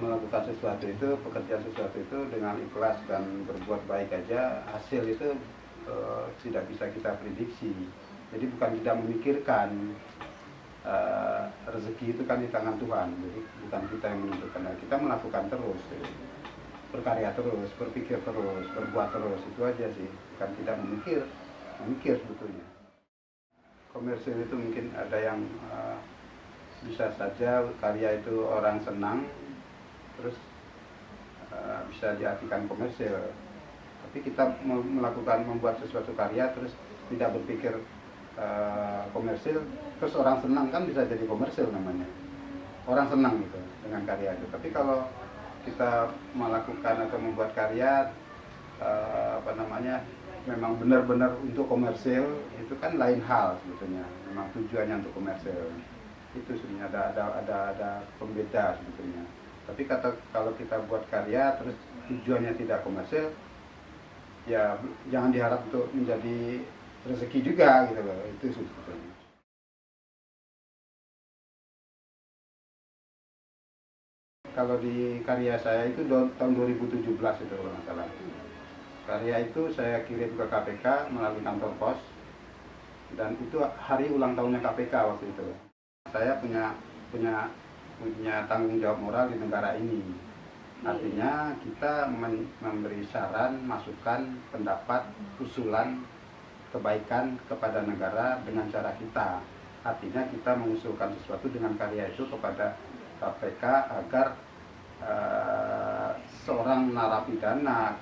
melakukan sesuatu itu, pekerjaan sesuatu itu dengan ikhlas dan berbuat baik aja, hasil itu tidak bisa kita prediksi. Jadi bukan tidak memikirkan, rezeki itu kan di tangan Tuhan, jadi bukan kita yang menentukan. Kita melakukan terus, berkarya terus, berpikir terus, berbuat terus, itu aja sih. Bukan tidak memikir sebetulnya. Komersil itu mungkin ada yang bisa saja karya itu orang senang, terus bisa diartikan komersil. Tapi kita membuat sesuatu karya terus tidak berpikir komersil, terus orang senang, kan bisa jadi komersil namanya. Orang senang gitu dengan karya itu. Tapi kalau kita melakukan atau membuat karya memang benar-benar untuk komersil, itu kan lain hal sebetulnya. Memang tujuannya untuk komersil. Itu sebenarnya ada pembeda sebetulnya. Tapi kalau kita buat karya terus tujuannya tidak komersil, ya jangan diharap untuk menjadi rezeki juga gitu loh. Itu sebetulnya. Kalau di karya saya itu tahun 2017 itu kalau nggak salah. Karya itu saya kirim ke KPK melalui kantor pos, dan itu hari ulang tahunnya KPK waktu itu. Saya punya tanggung jawab moral di negara ini. Artinya kita memberi saran, masukan, pendapat, usulan, kebaikan kepada negara dengan cara kita. Artinya kita mengusulkan sesuatu dengan karya itu kepada KPK agar seorang narapidana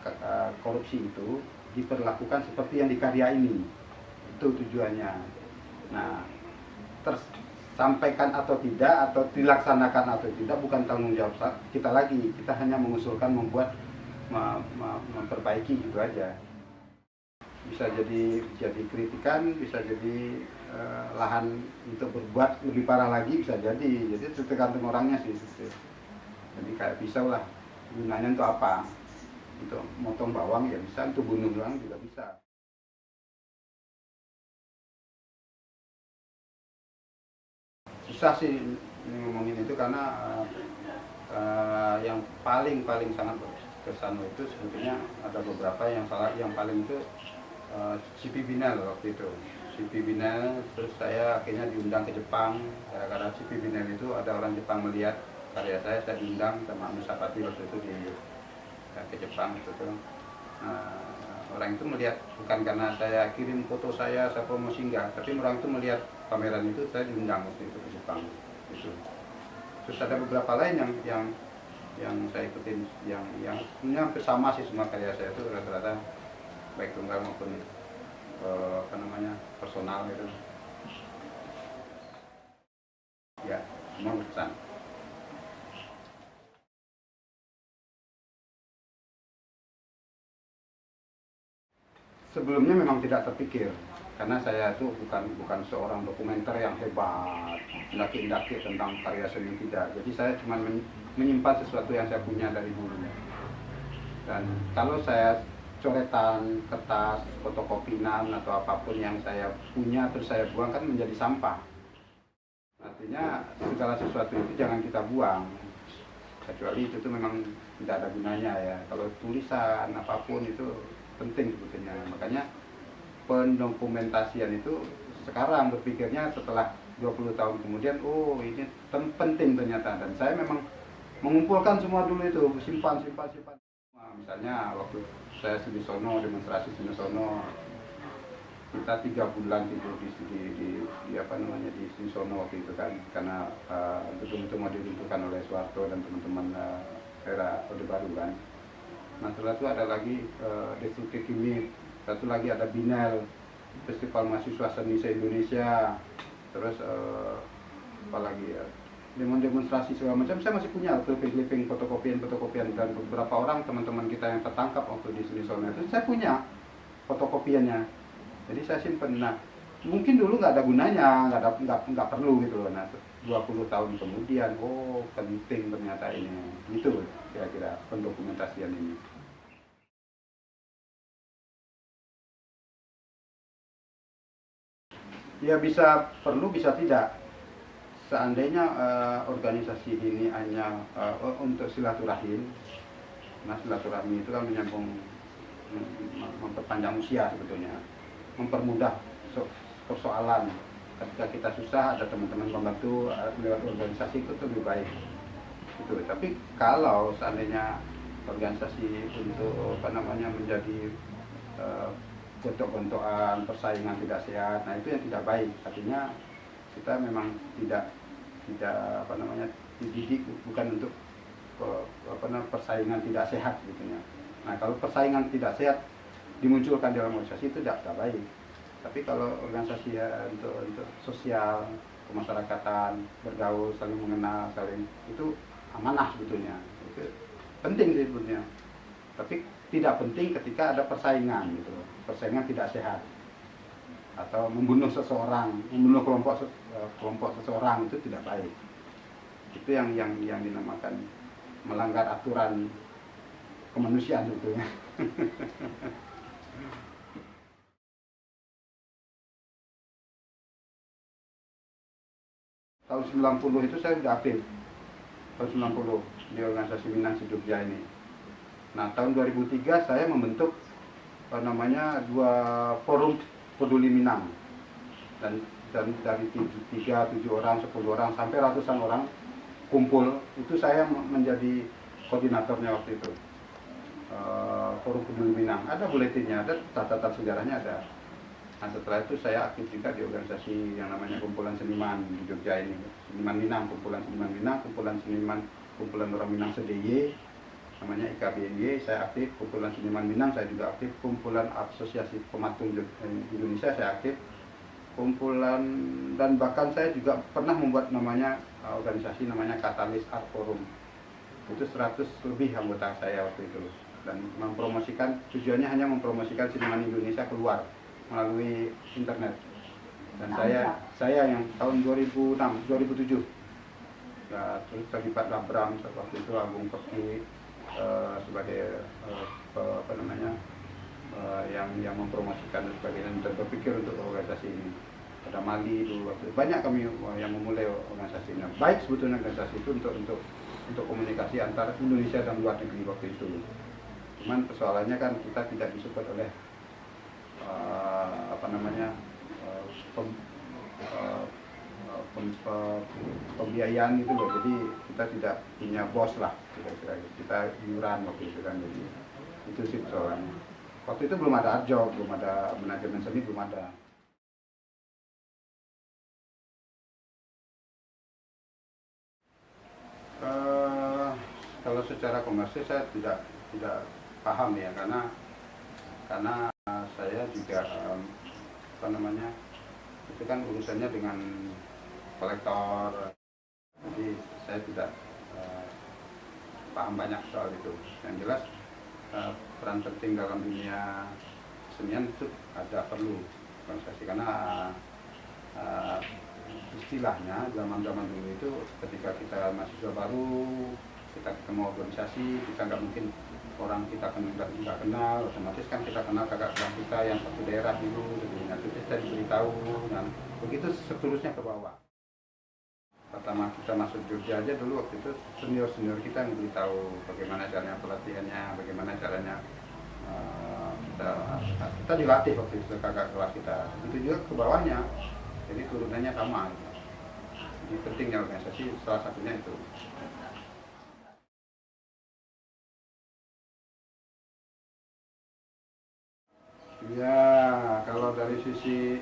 korupsi itu diperlakukan seperti yang di karya ini. Itu tujuannya. Nah, tersampaikan atau tidak, atau dilaksanakan atau tidak, bukan tanggung jawab kita lagi. Kita hanya mengusulkan, memperbaiki gitu aja. Bisa jadi kritikan, bisa jadi lahan untuk berbuat lebih parah lagi, bisa jadi itu tergantung orangnya sih. Jadi kayak pisau lah, gunanya untuk apa? Untuk motong bawang ya bisa, untuk bunuh orang juga bisa. Susah sih ngomongin itu karena yang paling sangat berkesan itu sebetulnya ada beberapa. Yang paling itu CP Binel waktu itu. CP Binel, terus saya akhirnya diundang ke Jepang gara-gara CP Binel itu ada orang Jepang melihat karya saya diundang sama Nusapati waktu itu ke Jepang gitu. Orang itu melihat, bukan karena saya kirim foto saya promosi, enggak, tapi orang itu melihat pameran itu, saya diundang waktu itu ke Jepang gitu. Terus ada beberapa lain yang saya ikutin, yang sebenarnya hampir sama sih, semua karya saya itu rata-rata baik tunggal maupun personal gitu. Ya, semua berkesan. Sebelumnya memang tidak terpikir, karena saya itu bukan seorang dokumenter yang hebat, mendaki tentang karya seni, tidak. Jadi saya cuma menyimpan sesuatu yang saya punya dari dulu. Dan kalau saya coretan, kertas, fotokopian atau apapun yang saya punya terus saya buang, kan menjadi sampah. Artinya segala sesuatu itu jangan kita buang, kecuali itu tuh memang tidak ada gunanya ya. Kalau tulisan apapun itu penting sebetulnya. Makanya pendokumentasian itu sekarang berpikirnya setelah 20 tahun kemudian, oh ini penting ternyata. Dan saya memang mengumpulkan semua dulu itu, simpan. Nah, misalnya waktu saya di sono, demonstrasi di sono, kita 3 bulan tidur di sono waktu itu kan, karena betul-betul mau diruntuhkan oleh Soeharto dan teman-teman era Orde Baru kan. Nah setelah itu ada lagi Destruktif Kimik, satu lagi ada Binel, Festival Mahasiswa Seni se-Indonesia, terus apalagi ya, demonstrasi segala macam. Saya masih punya clipping fotokopian, dan beberapa orang teman-teman kita yang tertangkap waktu di sini sono itu saya punya fotokopiannya, jadi saya simpen. Nah mungkin dulu nggak ada gunanya, nggak perlu gitu loh. Nah 20 tahun kemudian, oh penting ternyata ini, gitu kira-kira pendokumentasian ini. Ya bisa perlu, bisa tidak. seandainya organisasi ini hanya untuk silaturahim, nah silaturahmi itu kan menyambung, memperpanjang usia sebetulnya, mempermudah persoalan. Ketika kita susah ada teman-teman membantu lewat organisasi itu lebih baik. Gitu. Tapi kalau seandainya organisasi untuk menjadi gontok-gontokan, persaingan tidak sehat, nah itu yang tidak baik. Artinya kita memang tidak dididik bukan untuk persaingan tidak sehat sebetulnya. Nah kalau persaingan tidak sehat dimunculkan dalam organisasi itu tidak baik. Tapi kalau organisasi untuk sosial, kemasyarakatan, bergaul, saling mengenal, saling, itu amanah sebetulnya. Itu penting sih sebetulnya. Tapi tidak penting ketika ada persaingan gitu. Persaingan tidak sehat. Atau membunuh seseorang, membunuh kelompok seseorang, itu tidak baik. Itu yang dinamakan melanggar aturan kemanusiaan sebetulnya. Tahun 90 itu saya sudah aktif. Tahun 90 di organisasi Minang Jogja ini. Nah, tahun 2003 saya membentuk dua forum peduli Minang. Dan dari 7 orang, 10 orang sampai ratusan orang kumpul, itu saya menjadi koordinatornya waktu itu. Forum peduli Minang, ada buletinnya, ada catatan sejarahnya ada. Nah setelah itu saya aktif juga di organisasi yang namanya Kumpulan Seniman di Jogja ini, Seniman Minang, Kumpulan Seniman Minang, Kumpulan Orang Minang SDY, namanya IKBNY, saya aktif. Kumpulan Seniman Minang saya juga aktif. Kumpulan Asosiasi Pematung Indonesia saya aktif. Kumpulan, dan bahkan saya juga pernah membuat organisasi namanya Katalis Art Forum. Itu 100 lebih anggota saya waktu itu, dan mempromosikan, tujuannya hanya mempromosikan seniman Indonesia keluar melalui internet. Dan saya yang tahun 2006 2007 ya, terus terlibat Labram waktu itu, Agung Perti sebagai yang mempromosikan dan sebagainya, dan berpikir untuk organisasi ini. Pada Mali dulu waktu itu banyak kami yang memulai organisasi ini. Baik sebetulnya organisasi itu untuk komunikasi antara Indonesia dan luar negeri waktu itu. Cuman persoalannya kan kita tidak disupport oleh pembiayaan itu loh, jadi kita tidak punya bos lah, kira-kira kita iuran waktu itu kan, jadi itu sih persoalannya. Waktu itu belum ada Arjo, belum ada manajemen seni, belum ada. Kalau secara komersil saya tidak paham ya, karena saya juga itu kan urusannya dengan kolektor, jadi saya tidak paham banyak soal itu. Yang jelas peran penting dalam dunia kesenian itu perlu organisasi, karena istilahnya zaman-zaman dulu itu ketika kita mahasiswa baru, kita ketemu organisasi, kita nggak mungkin orang kita nggak kenal, otomatis kan kita kenal kakak kelas kita yang satu daerah dulu, jadi nanti kita diberitahu, dan begitu seterusnya ke bawah. Pertama kita masuk Jogja aja dulu, waktu itu senior kita memberitahu bagaimana caranya pelatihannya, bagaimana caranya kita dilatih waktu itu kakak kelas kita. Itu juga ke bawahnya, jadi turunannya sama. Jadi pentingnya organisasi salah satunya itu. Ya, kalau dari sisi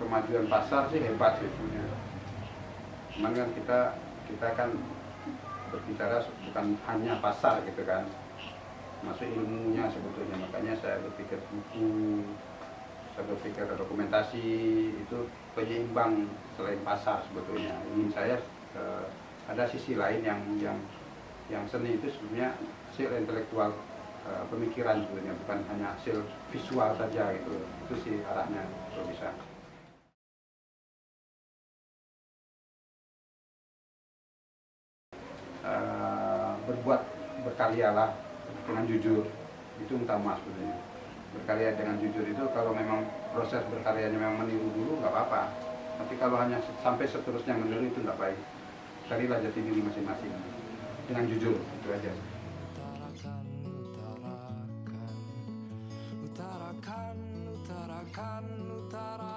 kemajuan pasar sih hebat sih sebenarnya. Cuman kan kita kan berbicara bukan hanya pasar gitu kan, masuk ilmunya sebetulnya. Makanya saya berpikir buku, saya berpikir dokumentasi itu penyeimbang selain pasar sebetulnya. Ingin saya ada sisi lain yang seni itu sebenarnya hasil intelektual, pemikiran sebenarnya, bukan hanya hasil visual saja gitu. Itu sih arahnya kalau bisa. Berkaryalah dengan jujur, itu utama sebenarnya. Berkarya dengan jujur itu, kalau memang proses berkaryanya memang meniru dulu nggak apa-apa, Tapi kalau hanya sampai seterusnya menurun itu nggak baik. Carilah jati diri masing-masing dengan jujur, itu aja. Utarakan, utarakan, utarakan, utarakan.